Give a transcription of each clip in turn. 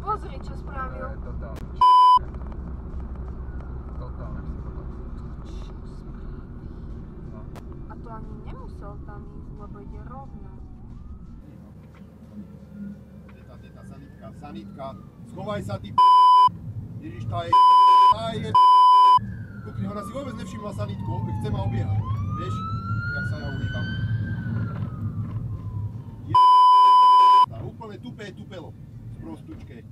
Pozri, čo spravil. A to ani nemusel tam ísť, lebo ide rovno. Sanitka, schovaj sa ty Ježiš, tá je kúkni, ona si vôbec nevšimla sanitku, chce ma obiehať, vieš, jak sa ja uhýbam. Úplne tupé tupelo, sprostučké.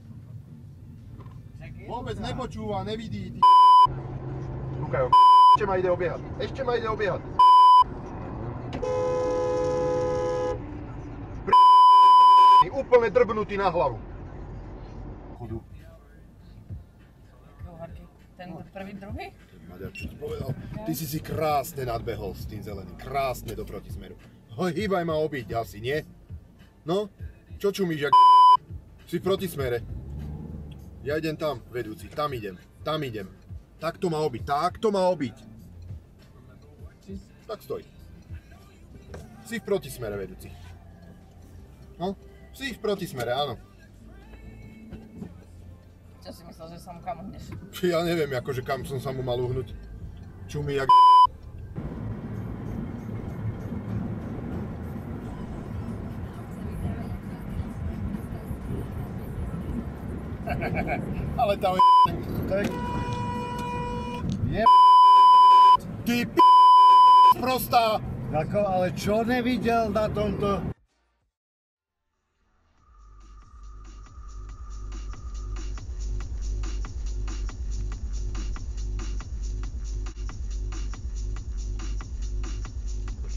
Vôbec nepočúva, nevidí, ty Lukajo, ešte ma ide obiehať, úplne drbnutý na hlavu. Chodu. Ten prvý, druhý? Maďar, čo ti povedal? Ty si krásne nadbehol s tým zeleným, krásne do protismeru. Hýbaj ma obiť asi, nie? No, čo čumíš, jak si v protismere? Ja idem tam, vedúci, tam idem. Tak to má obiť, Tak stoj. Si v protismere, vedúci. No, si v protismere, áno. Čo si myslel, že som kam hneš? Ja neviem, akože kam som sa mu mal uhnúť. Čumí jak ale tam je ty prostá. Ako, ale čo nevidel na tomto?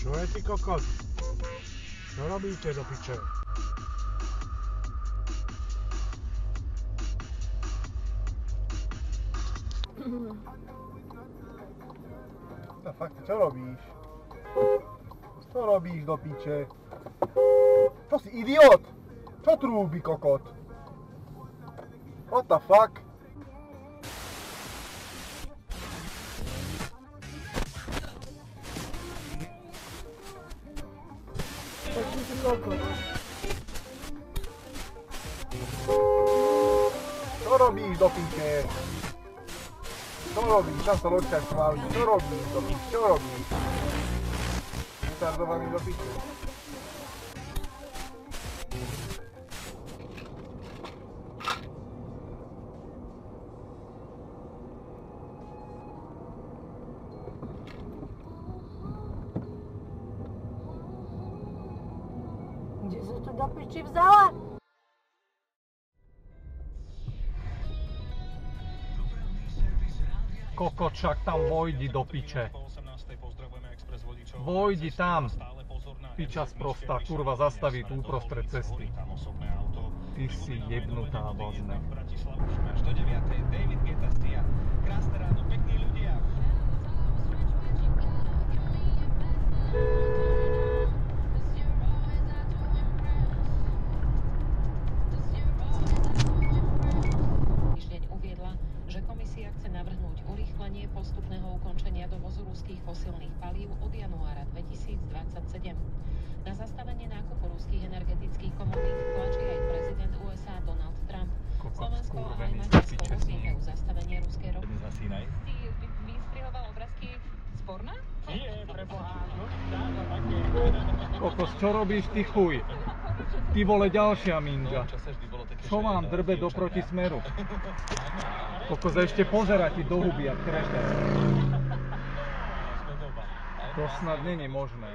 Čo je ty kokot? Čo robíte do piče? No fakt, čo robíš? Čo robíš do piče? Čo si idiot? Čo trúbi kokot? What the fuck? Taký si kokot. Čo robíš do piče? Čo robíš? Často loďka chváli. Čo robíš? Čo robíš? Retardovaný do piče. Kde sa to do piči vzala? Kokot, však tam vojdi do piče. Vojdi tam. Piča sprostá, kurva, zastaví tu uprostred cesty. Ty si jebnutá vozne. Postupného ukončenia dovozu ruských fosílnych palív od januára 2027. Na zastavenie nákupu ruských energetických komodít tlačí aj prezident USA Donald Trump. Slovensko a aj Maďarsko odmietajú zastavenie ruskej ropy. Ty vystrihoval obrázky z porna? Nie, preboha, no také. Kokos, čo robíš ty chuj? Ty vole ďalšia minga. Čo vám drbe do protismeru? Kokos, ešte pozerať ti do huby, jak krešťan. To snad není možné.